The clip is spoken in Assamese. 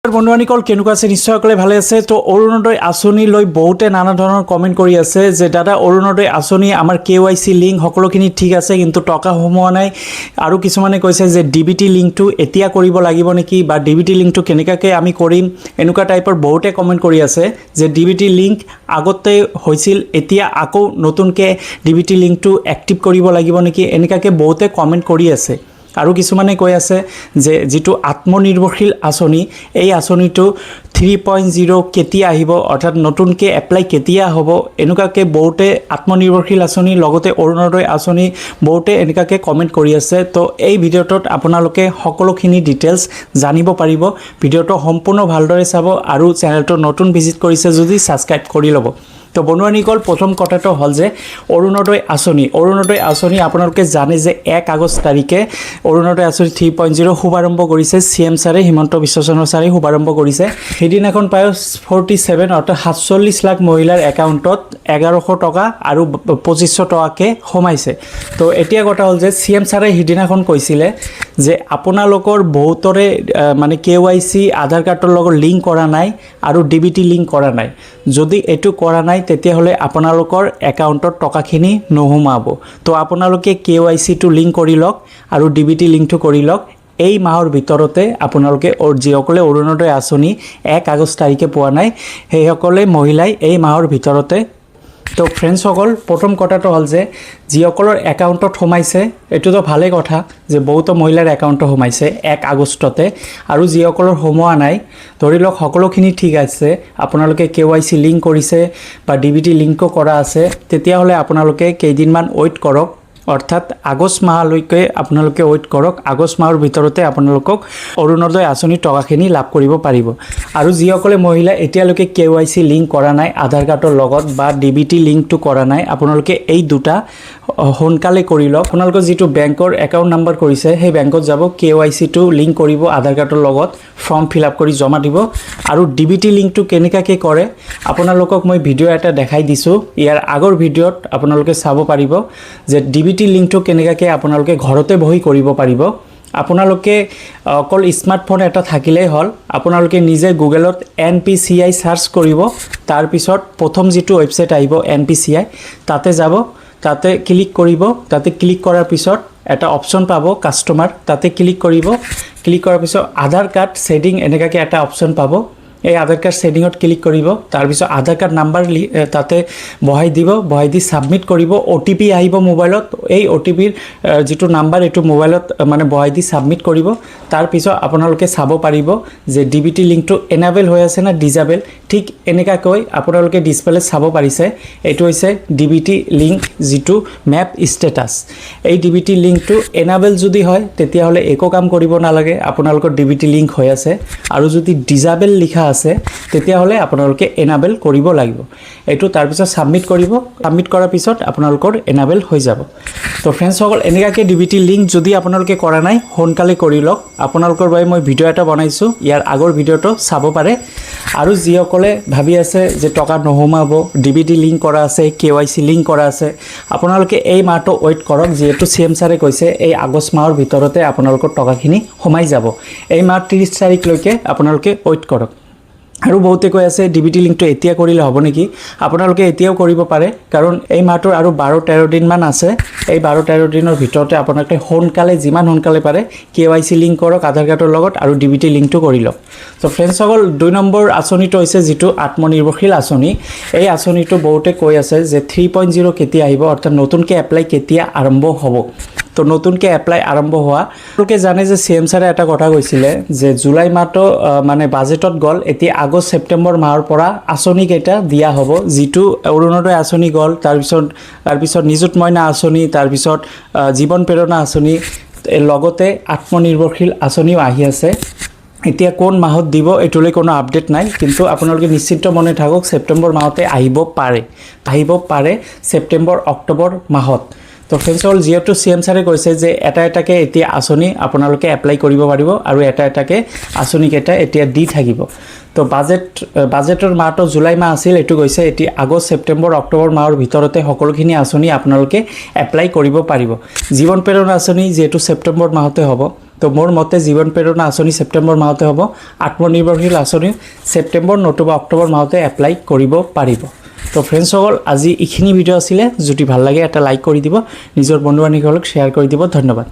বন্ধুবান্ধীসকল কেনেকুৱা আছে নিশ্চয়সকলে ভালে আছে। তো অৰুণোদয় আঁচনি লৈ বহুতে নানা ধৰণৰ কমেণ্ট কৰি আছে যে দাদা অৰুণোদয় আঁচনি আমাৰ KYC লিংক সকলোখিনি ঠিক আছে কিন্তু টকা সোমোৱা নাই। আৰু কিছুমানে কৈছে যে DBT লিংকটো এতিয়া কৰিব লাগিব নেকি বা DBT লিংকটো কেনেকৈ আমি কৰিম, এনেকুৱা টাইপৰ বহুতে কমেণ্ট কৰি আছে যে DBT লিংক আগতে হৈছিল এতিয়া আকৌ নতুনকৈ DBT লিংকটো এক্টিভ কৰিব লাগিব নেকি, এনেকুৱাকৈ বহুতে কমেণ্ট কৰি আছে। আৰু কিছুমানে কৈ আছে যে যিটো আত্মনিৰ্ভৰশীল আঁচনি এই আঁচনিটো 3.0 কেতিয়া আহিব, অৰ্থাৎ নতুনকৈ এপ্লাই কেতিয়া হ'ব, এনেকুৱাকৈ বহুতে আত্মনিৰ্ভৰশীল আঁচনি লগতে অৰুণোদয় আঁচনি বহুতে এনেকুৱাকৈ কমেণ্ট কৰি আছে। তো এই ভিডিঅ'টোত আপোনালোকে সকলোখিনি ডিটেইলছ জানিব পাৰিব। ভিডিঅ'টো সম্পূৰ্ণ ভালদৰে চাব আৰু চেনেলটো নতুন ভিজিট কৰিছে যদি ছাবস্ক্ৰাইব কৰি ল'ব। তো বন্ধুবান্ধীসকল প্ৰথম কথাটো হ'ল যে অৰুণোদয় আঁচনি আপোনালোকে জানে যে 1 আগষ্ট তাৰিখে অৰুণোদয় আঁচনি 3.0 শুভাৰম্ভ কৰিছে CM ছাৰে, হিমন্ত বিশ্ব শৰ্মা ছাৰে শুভাৰম্ভ কৰিছে। সেইদিনাখন প্ৰায় 47 অৰ্থাৎ 47 লাখ মহিলাৰ একাউণ্টত 1100 টকা আৰু 2500 টকাকৈ সোমাইছে। তো এতিয়া কথা হ'ল যে CM ছাৰে সেইদিনাখন কৈছিলে যে আপোনালোকৰ বহুতৰে মানে KYC আধাৰ কাৰ্ডৰ লগত লিংক কৰা নাই আৰু DBT লিংক কৰা নাই। যদি এইটো কৰা নাই তেতিয়াহ'লে আপোনালোকৰ একাউণ্টত টকাখিনি নোসোমাব। তো আপোনালোকে KYCটো লিংক কৰি লওক আৰু DBT লিংকটো কৰি লওক। এই মাহৰ ভিতৰতে আপোনালোকে যিসকলে অৰুণোদয় আঁচনি 1 আগষ্ট তাৰিখে পোৱা নাই সেইসকলে মহিলাই এই মাহৰ ভিতৰতে। তো ফ্ৰেণ্ডছসকল প্ৰথম কথাটো হ'ল যে যিসকলৰ একাউণ্টত সোমাইছে এইটোতো ভালেই কথা যে বহুতো মহিলাৰ একাউণ্টত সোমাইছে 1 আগষ্টতে, আৰু যিসকলৰ সোমোৱা নাই ধৰি লওক সকলোখিনি ঠিক আছে, আপোনালোকে KYC লিংক কৰিছে বা DBT লিংকো কৰা আছে, তেতিয়াহ'লে আপোনালোকে কেইদিনমান ৱেইট কৰক, অৰ্থাৎ আগষ্ট মাহলৈকে আপোনালোকে ৱেইট কৰক। আগষ্ট মাহৰ ভিতৰতে আপোনালোকক অৰুণোদয় আঁচনিৰ টকাখিনি লাভ কৰিব পাৰিব। আৰু যিসকলে মহিলা এতিয়ালৈকে KYC লিংক কৰা নাই আধাৰ কাৰ্ডৰ লগত বা DBT লিংকটো কৰা নাই, আপোনালোকে এই দুটা সোনকালে কৰি লওক। আপোনালোকৰ যিটো বেংকৰ একাউণ্ট নাম্বাৰ কৰিছে সেই বেংকত যাব, KYCটো লিংক কৰিব আধাৰ কাৰ্ডৰ লগত, ফৰ্ম ফিল আপ কৰি জমা দিব। আৰু DBT লিংকটো কেনেকুৱাকৈ কৰে আপোনালোকক মই ভিডিঅ' এটা দেখাই দিছোঁ, ইয়াৰ আগৰ ভিডিঅ'ত আপোনালোকে চাব পাৰিব যে DBT লিংকটো কেনেকুৱাকৈ আপোনালোকে ঘৰতে বহি কৰিব পাৰিব। আপোনালোকে অকল স্মাৰ্টফোন এটা থাকিলেই হ'ল, আপোনালোকে নিজে গুগলত NPCI চাৰ্চ কৰিব, তাৰপিছত প্ৰথম যিটো ৱেবছাইট আহিব NPCI তাতে যাব, তাতে ক্লিক কৰিব। তাতে ক্লিক কৰাৰ পিছত এটা অপশ্যন পাব কাষ্টমাৰ, তাতে ক্লিক কৰিব। ক্লিক কৰাৰ পিছত আধাৰ কাৰ্ড ছেটিং এনেকুৱাকৈ এটা অপশ্যন পাব, এই আধাৰ কাৰ্ড ছেটিঙত ক্লিক কৰিব। তাৰপিছত আধাৰ কাৰ্ড নাম্বাৰ তাতে বহাই দিব, বহাই দি ছাবমিট কৰিব। OTP আহিব মোবাইলত, এই OTPৰ যিটো নাম্বাৰ এইটো মোবাইলত মানে বহাই দি ছাবমিট কৰিব। তাৰপিছত আপোনালোকে চাব পাৰিব যে DBT লিংকটো এনাবেল হৈ আছে না ডিজেবল। ঠিক এনেকুৱাকৈ আপোনালোকে ডিছপ্লেত চাব পাৰিছে, এইটো হৈছে DBT লিংক যিটো মেপ ষ্টেটাছ। এই DBT লিংকটো এনাবেল যদি হয় তেতিয়াহ'লে একো কাম কৰিব নালাগে, আপোনালোকৰ DBT লিংক হৈ আছে। আৰু যদি ডিজেবল লিখা আছে তেতিয়াহ'লে আপোনালোকে এনাবেল কৰিব লাগিব। এইটো তাৰপিছত ছাবমিট কৰিব, ছাবমিট কৰাৰ পিছত আপোনালোকৰ এনাবেল হৈ যাব। তো ফ্ৰেণ্ডছসকল এনেকুৱাকৈ DBT লিংক যদি আপোনালোকে কৰা নাই সোনকালে কৰি লওক। আপোনালোকৰ বাবে মই ভিডিঅ' এটা বনাইছোঁ, ইয়াৰ আগৰ ভিডিঅ'টো চাব পাৰে। আৰু যিসকলে ভাবি আছে যে টকা নোসোমাব, DBT লিংক কৰা আছে, KYC লিংক কৰা আছে, আপোনালোকে এই মাহটো ৱেইট কৰক। যিহেতু CM ছাৰে কৈছে এই আগষ্ট মাহৰ ভিতৰতে আপোনালোকৰ টকাখিনি সোমাই যাব। এই মাহ 30 তাৰিখলৈকে আপোনালোকে ৱেইট কৰক। আৰু বহুতে কৈ আছে DBT লিংকটো এতিয়া কৰিলে হ'ব নেকি, আপোনালোকে এতিয়াও কৰিব পাৰে, কাৰণ এই মাহটোৰ আৰু 12-13 দিনমান আছে। এই 12-13 দিনৰ ভিতৰতে আপোনালোকে সোনকালে যিমান সোনকালে পাৰে KYC লিংক কৰক আধাৰ কাৰ্ডৰ লগত আৰু DBT লিংকটো কৰি লওক। তো ফ্ৰেণ্ডছসকল 2 নম্বৰ আঁচনিটো হৈছে যিটো আত্মনিৰ্ভৰশীল আঁচনি। এই আঁচনিটো বহুতে কৈ আছে যে 3.0 কেতিয়া আহিব, অৰ্থাৎ নতুনকৈ এপ্লাই কেতিয়া আৰম্ভ হ'ব। তো নতুনকৈ এপ্লাই আৰম্ভ হোৱা আপোনালোকে জানে যে CM ছাৰে এটা কথা কৈছিলে যে জুলাই মাহটো মানে বাজেটত গ'ল, এতিয়া আগষ্ট ছেপ্টেম্বৰ মাহৰ পৰা আঁচনিকেইটা দিয়া হ'ব। যিটো অৰুণোদয় আঁচনি গ'ল, তাৰপিছত নিযুত মইনা আঁচনি, তাৰপিছত জীৱন প্ৰেৰণা আঁচনি, লগতে আত্মনিৰ্ভৰশীল আঁচনিও আহি আছে। এতিয়া কোন মাহত দিব এইটোলৈ কোনো আপডেট নাই, কিন্তু আপোনালোকে নিশ্চিন্ত মনে থাকক ছেপ্টেম্বৰ মাহতে আহিব পাৰে ছেপ্টেম্বৰ অক্টোবৰ মাহত। তো ফ্ৰেণ্ডছসকল যিহেতু CM ছাৰে কৈছে যে এটা এটাকৈ এতিয়া আঁচনি আপোনালোকে এপ্লাই কৰিব পাৰিব আৰু এটা এটাকৈ আঁচনিকেইটা এতিয়া দি থাকিব। তো বাজেটৰ মাহটো জুলাই মাহ আছিল, এইটো গৈছে এতিয়া আগষ্ট ছেপ্টেম্বৰ অক্টোবৰ মাহৰ ভিতৰতে সকলোখিনি আঁচনি আপোনালোকে এপ্লাই কৰিব পাৰিব। জীৱন প্ৰেৰণা আঁচনি যিহেতু ছেপ্টেম্বৰ মাহতে হ'ব, তো মোৰ মতে জীৱন প্ৰেৰণা আঁচনি ছেপ্টেম্বৰ মাহতে হ'ব, আত্মনিৰ্ভৰশীল আঁচনি ছেপ্টেম্বৰ নতুবা অক্টোবৰ মাহতে এপ্লাই কৰিব পাৰিব। তো ফ্ৰেণ্ডসকল আজি এইখিনি ভিডিঅ' আছিলে, যদি ভাল লাগে এটা লাইক কৰি দিব, নিজৰ বন্ধু বান্ধৱীসকলক শ্বেয়াৰ কৰি দিব। ধন্যবাদ।